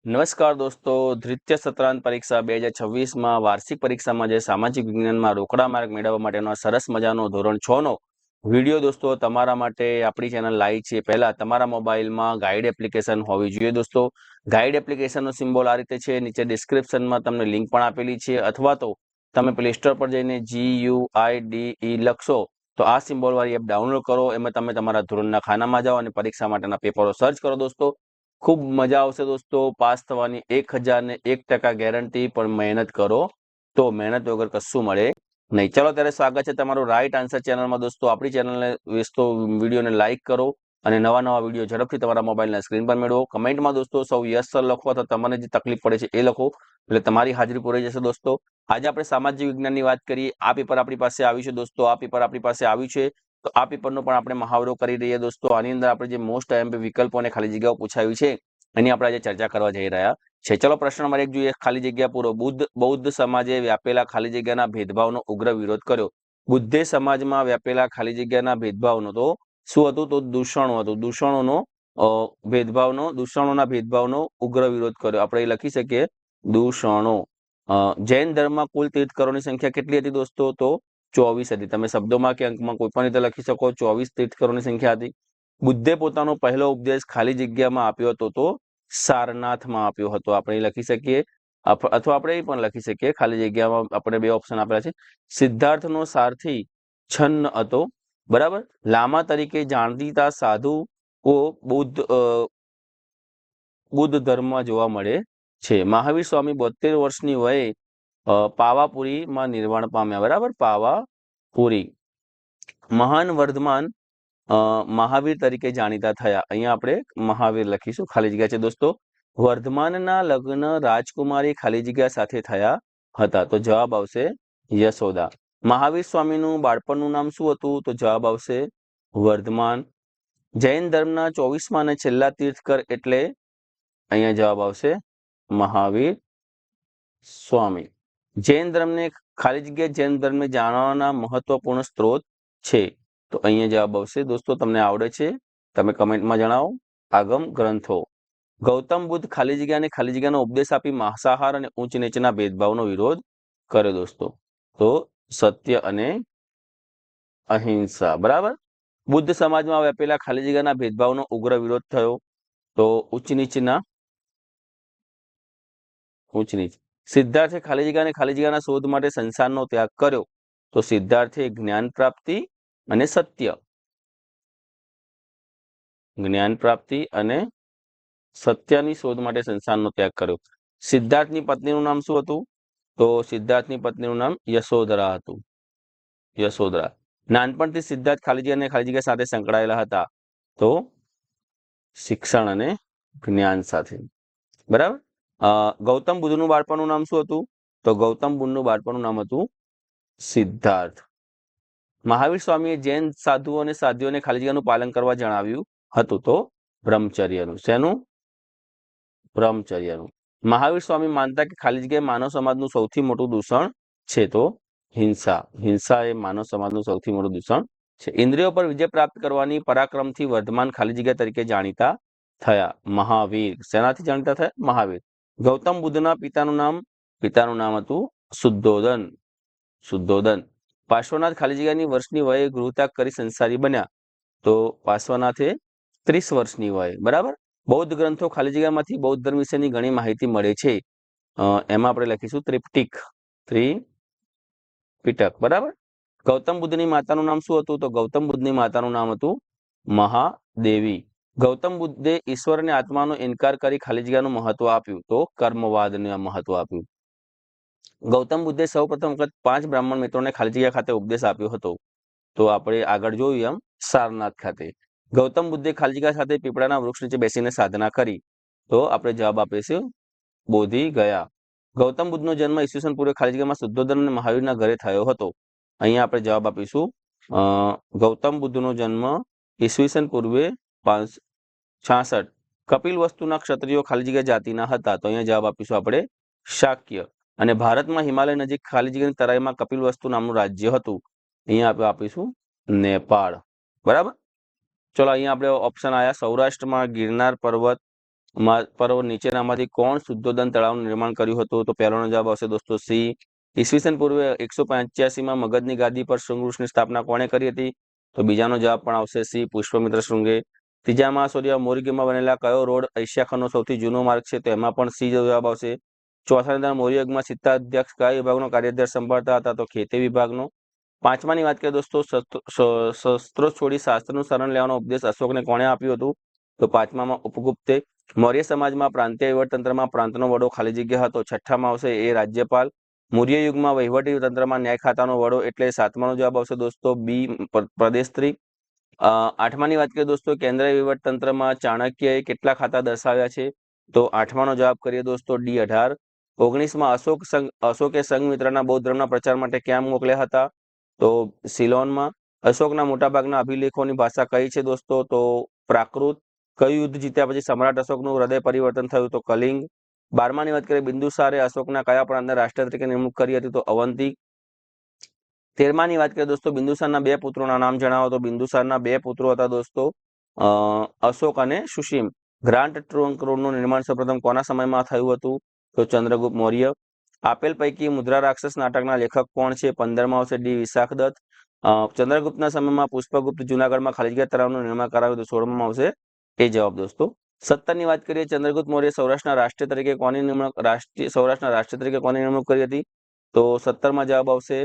નમસ્કાર દોસ્તો, દ્વિતીય સત્રાંત પરીક્ષા 2026માં વાર્ષિક પરીક્ષામાં જે સામાજિક વિજ્ઞાનમાં રોકડા માર્ક મેળવવા માટેનો સરસ મજાનો ધોરણ 6 નો વિડીયો દોસ્તો તમારા માટે આપણી ચેનલ લાવી છે। પહેલા તમારા મોબાઈલમાં ગાઈડ એપ્લિકેશન હોવી જોઈએ દોસ્તો। ગાઈડ એપ્લિકેશનનો સિમ્બોલ આ રીતે છે, નીચે ડિસ્ક્રિપ્શનમાં તમને લિંક પણ આપેલી છે, અથવા તો તમે પ્લે સ્ટોર પર જઈને GUIDE લખશો તો આ સિમ્બોલ વાળી એપ ડાઉનલોડ કરો। એમાં તમે તમારા ધોરણના ખાનામાં જાઓ અને પરીક્ષા માટેના પેપરો સર્ચ કરો દોસ્તો। खूब मजा आवशे दोस्तों। पास थवानी 1001% गेरंटी, पण मेहनत करो तो मेहनत वगर कशुं मळे नहीं। चलो त्यारे स्वागत है तमारुं राइट आंसर चेनल में दोस्तों। आपणी चेनल ने दोस्तों वीडियो ने लाइक करो અને નવા નવા વિડીયો ઝડપથી તમારા મોબાઈલના સ્ક્રીન પર મેળવો। કમેન્ટમાં દોસ્તો સૌ યસ સર લખો અથવા તમને જે તકલીફ પડે છે એ લખો, એટલે તમારી હાજરી પૂરાઈ જશે દોસ્તો। આજે આપણે સામાજિક વિજ્ઞાનની વાત કરીએ। આ પેપર આપણી પાસે આવ્યું છે દોસ્તો। આ પેપર આપણી પાસે આવ્યું છે તો આ પેપરનો પણ આપણે મહાવરો કરી રહીએ દોસ્તો। આની અંદર આપણે જે મોસ્ટ એમપી વિકલ્પો અને ખાલી જગ્યાઓ પૂછાયું છે એની આપણે આજે ચર્ચા કરવા જઈ રહ્યા છે। ચલો પ્રશ્ન નંબર 1 જોઈએ। ખાલી જગ્યા પૂરો। બૌદ્ધ સમાજે વ્યાપેલા ખાલી જગ્યાના ભેદભાવનો ઉગ્ર વિરોધ કર્યો। બુદ્ધે સમાજમાં વ્યાપેલા ખાલી જગ્યાના ભેદભાવનો તો શું હતું? તો દૂષણો હતું। દૂષણોના ભેદભાવનો ઉગ્ર વિરોધ કર્યો। આપણે લખી શકીએ દૂષણો। જૈન ધર્મમાં કુલ તીર્થંકરોની સંખ્યા કેટલી હતી દોસ્તો? તો 24 હતી। તમે શબ્દોમાં કે અંકમાં કોઈ પણ રીતે લખી શકો। 24 તીર્થંકરોની સંખ્યા હતી। બુદ્ધે પોતાનો પહેલો ઉપદેશ ખાલી જગ્યામાં આપ્યો હતો તો સારનાથમાં આપ્યો હતો। આપણે લખી શકીએ અથવા આપણે એ પણ લખી શકીએ, ખાલી જગ્યામાં આપણે બે ઓપ્શન આપેલા છે। સિદ્ધાર્થનો સારથી છન્ન હતો, બરાબર। લામા તરીકે જાણીતા સાધુઓ બુદ્ધ ધર્મમાં જોવા મળે છે। મહાવીર સ્વામી 72 વર્ષની વયે પાવાપુરીમાં નિર્વાણ પામ્યા, બરાબર। પાવાપુરી। મહાન વર્ધમાન મહાવીર તરીકે જાણીતા થયા। અહીંયા આપણે મહાવીર લખીશું, ખાલી જગ્યા છે દોસ્તો। વર્ધમાનના લગ્ન રાજકુમારી ખાલી જગ્યા સાથે થયા હતા, તો જવાબ આવશે યશોદા। મહાવીર સ્વામીનું બાળપણનું નામ શું હતું? તો જવાબ આવશે વર્ધમાન। જૈન ધર્મના 24મા અને છેલ્લા તીર્થંકર એટલે અહીંયા જવાબ આવશે મહાવીર સ્વામી। જૈન ધર્મને ખાલી જગ્યા જૈન ધર્મને જાણવાના મહત્વપૂર્ણ સ્ત્રોત છે, તો અહીંયા જવાબ આવશે દોસ્તો, તમને આવડે છે તમે કમેન્ટમાં જણાવો, આગમ ગ્રંથો। ગૌતમ બુદ્ધ ખાલી જગ્યા અને ખાલી જગ્યાનો ઉપદેશ આપી માંસાહાર અને ઊંચ નીચના ભેદભાવનો વિરોધ કર્યો દોસ્તો, તો સત્ય અને અહિંસા, બરાબર। બુદ્ધ સમાજમાં વ્યાપેલા ખાલી જગ્યાના ભેદભાવનો ઉગ્ર વિરોધ થયો, તો ઉચ્ચ નીચ। સિદ્ધાર્થે ખાલી જગ્યા અને ખાલી જગ્યાના શોધ માટે સંસારનો ત્યાગ કર્યો, તો સિદ્ધાર્થે જ્ઞાન પ્રાપ્તિ અને સત્ય, જ્ઞાન પ્રાપ્તિ અને સત્યની શોધ માટે સંસારનો ત્યાગ કર્યો। સિદ્ધાર્થની પત્નીનું નામ શું હતું? તો સિદ્ધાર્થની પત્નીનું નામ યશોધરા હતું, યશોધરા। નાનપણથી સિદ્ધાર્થ ખાલી જગ્યા અને ખાલી જગ્યા સાથે સંકળાયેલા હતા, તો શિક્ષણ અને જ્ઞાન સાથે, બરાબર। ગૌતમ બુદ્ધનું બાળપણનું નામ શું હતું? તો ગૌતમ બુદ્ધનું બાળપણનું નામ હતું સિદ્ધાર્થ। મહાવીર સ્વામીએ જૈન સાધુઓ અને સાધ્વીઓને ખાલી જગ્યાનું પાલન કરવા જણાવ્યું હતું, તો બ્રહ્મચર્યનું। શેનું? બ્રહ્મચર્યનું। મહાવીર સ્વામી માનતા કે ખાલી જગ્યા માનવ સમાજનું સૌથી મોટું દૂષણ છે, તો હિંસા। હિંસા એ માનવ સમાજનું સૌથી મોટું દૂષણ છે। ઇન્દ્રિયો પર વિજય પ્રાપ્ત કરવાની પરાક્રમથી વર્ધમાન ખાલી જગ્યા તરીકે જાણીતા થયા, મહાવીર। શેનાથી જાણીતા થયા? મહાવીર। ગૌતમ બુદ્ધના પિતાનું નામ હતું શુદ્ધોદન, શુદ્ધોદન। પાર્શ્વનાથ ખાલી જગ્યાની વર્ષની વયે ગૃહત્યાગ કરી સંસારી બન્યા, તો પાર્શ્વનાથે 30 વર્ષની વયે, બરાબર। બૌદ્ધ ગ્રંથો ખાલી જગ્યામાંથી બૌદ્ધ ધર્મ વિશેની ઘણી માહિતી મળે છે, એમાં આપણે લખીશું ત્રિપિટક, બરાબર। ગૌતમ બુદ્ધની માતાનું નામ શું હતું? તો ગૌતમ બુદ્ધની માતાનું નામ હતું મહાદેવી। ગૌતમ બુદ્ધે ઈશ્વર અને આત્માનો ઇનકાર કરી ખાલી જગ્યાનું મહત્વ આપ્યું, તો કર્મવાદને મહત્વ આપ્યું। ગૌતમ બુદ્ધે સૌ પ્રથમ વખત 5 બ્રાહ્મણ મિત્રોને ખાલી જગ્યા ખાતે ઉપદેશ આપ્યો હતો, તો આપણે આગળ જોયું એમ સારનાથ ખાતે। ગૌતમ બુદ્ધે ખાલી જગ્યા સાથે પીપળાના વૃક્ષ નીચે બેસીને સાધના કરી, તો આપણે જવાબ આપીશું બોધિ ગયા। ગૌતમ બુદ્ધનો જન્મ ઈસવીસન પૂર્વે ખાલી જગ્યામાં શુદ્ધોદન અને મહાવીરના ઘરે થયો હતો, અહીંયા આપણે જવાબ આપીશું ગૌતમ બુદ્ધનો જન્મ ઈસવીસન પૂર્વે 566। કપિલવસ્તુના ક્ષત્રિયો ખાલી જગ્યા જાતિના હતા, તો અહીંયા જવાબ આપીશું આપણે શાક્ય। અને ભારતમાં હિમાલય નજીક ખાલી જગ્યાની તરાઈમાં કપિલવસ્તુ નામનું રાજ્ય હતું, અહીંયા આપણે આપીશું નેપાળ, બરાબર। ચલો અહીંયા આપણે ઓપ્શન આયા સૌરાષ્ટ્રમાં ગિરનાર પર્વત, પર નીચેનામાંથી કોણ શુદ્ધોદન તળાવનું નિર્માણ કર્યું હતું? તો પહેલાનો જવાબ આવશે દોસ્તો સી. ઈસવીસન પૂર્વે 185માં મગધની ગાદી પર શૃંગવૃક્ષની સ્થાપના કોણે કરી હતી? તો બીજાનો જવાબ પણ આવશે સી. પુષ્પમિત્ર શૃંગે. ત્રીજા મહાસૌર્ય મોરગીમાં બનેલા કયો રોડ એશિયા ખંડનો સૌથી જૂનો માર્ગ છે? તો એમાં પણ સી જવાબ આવશે. ચોથાની અંદર મૌર્ય યુગમાં સિત્તા અધ્યક્ષ કયા વિભાગનો કાર્યભાર સંભાળતા હતા? તો ખેતી વિભાગનો. પાંચમાની વાત કરીએ દોસ્તો, શસ્ત્રો છોડી શાસ્ત્રનું શરણ લેવાનો ઉપદેશ અશોકને કોણે આપ્યું હતું? તો પાંચમામાં ઉપગુપ્તે. મૌર્ય સમાજમાં પ્રાંતીય વહીવટતંત્રમાં પ્રાંતનો વડો ખાલી જગ્યા હતો. છઠ્ઠામાં આવશે એ રાજ્યપાલ. મૌર્ય યુગમાં વહીવટી તંત્રમાં ન્યાય ખાતાનો વડો એટલે સાતમાનો જવાબ આવશે દોસ્તો બી પ્રદેશત્રી. આઠમાની વાત કરીએ દોસ્તો, કેન્દ્રીય વહીવટતંત્રમાં ચાણક્યએ કેટલા ખાતા દર્શાવ્યા છે? તો આઠમાનો જવાબ કરીએ દોસ્તો ડી 18. 19માં અશોકે સંઘમિત્રના બૌદ્ધ ધર્મના પ્રચાર માટે ક્યાં મોકલ્યા હતા? તો સિલોનમાં. અશોકના મોટાભાગના અભિલેખોની ભાષા કઈ છે દોસ્તો? તો પ્રાકૃત. કયું યુદ્ધ જીત્યા પછી સમ્રાટ અશોકનું હૃદય પરિવર્તન થયું? તો કલિંગ. 12માની વાત કરીએ, બિંદુસારે અશોકના કયા પ્રાંતના રાષ્ટ્ર તરીકે નિમણૂક કરી હતી? તો અવંતી. 13માની વાત કરીએ દોસ્તો, બિંદુસારના બે પુત્રોના નામ જણાવો. તો બિંદુસારના બે પુત્રો હતા દોસ્તો અશોક અને સુશીમ. ગ્રાન્ડ ટ્રંક રોડનું નિર્માણ સૌપ્રથમ કોના સમયમાં થયું હતું? તો ચંદ્રગુપ્ત મૌર્ય. આપેલ પૈકી મુદ્રા રાક્ષસ નાટકના લેખક કોણ છે? 15માં આવશે ડી વિશાખદત્ત. ચંદ્રગુપ્તના સમયમાં પુષ્પગુપ્ત જૂનાગઢમાં ખાલી જગ્યા તળાવનું નિર્માણ કરાવ્યું હતું. 16માં આવશે એ જવાબ દોસ્તો. 17ની વાત કરીએ, ચંદ્રગુપ્ત મૌર્ય સૌરાષ્ટ્રના રાષ્ટ્ર તરીકે કોની નિમણૂક કરી હતી? તો 17માં જવાબ આવશે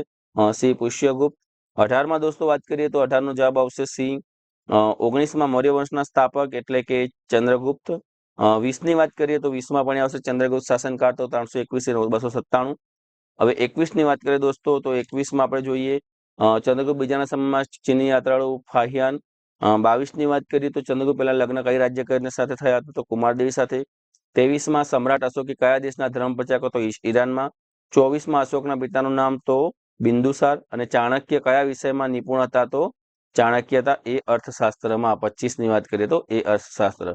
સી પુષ્યગુપ્ત. 18માં દોસ્તો વાત કરીએ તો 18નો જવાબ આવશે સી. 19માં મૌર્ય વંશના સ્થાપક એટલે કે ચંદ્રગુપ્ત. 20ની વાત કરીએ તો 20માં પણ આવશે ચંદ્રગુપ્ત શાસનકાળ, તો 321 297. હવે 21ની વાત કરીએ દોસ્તો, તો 21માં આપણે જોઈએ ચંદ્રગુપ્ત બીજાના સમયમાં ચીની યાત્રાળુ ફાહિયાન. 22ની વાત કરીએ તો ચંદ્રગુપ્ત પહેલા લગ્ન કઈ રાજ્ય સાથે થયા હતા? તો કુમારદેવી સાથે. 23માં સમ્રાટ અશોકે કયા દેશના ધર્મ પ્રચારક હતો? ઈરાનમાં. 24માં અશોકના પિતાનું નામ? તો બિંદુસાર. અને ચાણક્ય કયા વિષયમાં નિપુણ હતા? તો ચાણક્ય હતા એ અર્થશાસ્ત્રમાં. 25ની વાત કરીએ તો એ અર્થશાસ્ત્ર.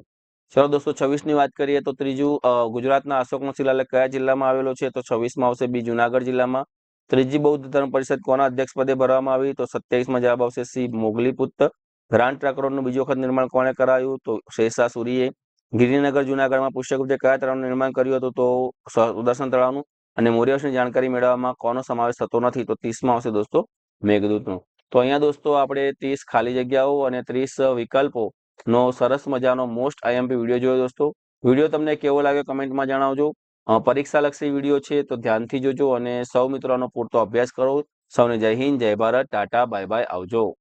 ચલો દોસ્તો 26ની વાત કરીએ તો ત્રીજું ગુજરાતના અશોકનો શિલાલેખ કયા જિલ્લામાં આવેલો છે? તો 26માં આવશે બી જુનાગઢ જિલ્લામાં. ત્રીજી બૌદ્ધ ધર્મ પરિષદ કોના અધ્યક્ષ પદે ભરવામાં આવી? તો 27માં જવાબ આવશે સી મોગલીપુત્ર. ગ્રાન્ડ ટ્રંક રોડનું બીજી વખત નિર્માણ કોણે કરાયું? તો શેરશાહ સૂરીએ. ગિરિનગર જુનાગઢમાં પુષ્યગુપ્તે કયા તળાવનું નિર્માણ કર્યું હતું? તો સુદર્શન તળાવનું. અને મૌર્ય વંશની જાણકારી મેળવવામાં કોનો સમાવેશ થતો નથી? તો 30માં આવશે દોસ્તો મેઘદૂતનો. તો અહીંયા દોસ્તો આપણે 30 ખાલી જગ્યાઓ અને 30 વિકલ્પો નો સરસ મજાનો મોસ્ટ આઈએમપી વિડીયો જોયો દોસ્તો. વિડીયો તમને કેવો લાગ્યો કમેન્ટમાં જણાવજો. પરીક્ષાલક્ષી વિડીયો છે તો ધ્યાનથી જોજો અને સૌ મિત્રોનો પૂરતો અભ્યાસ કરો. સૌને જય હિન્દ, જય ભારત, ટાટા, બાય બાય, આવજો.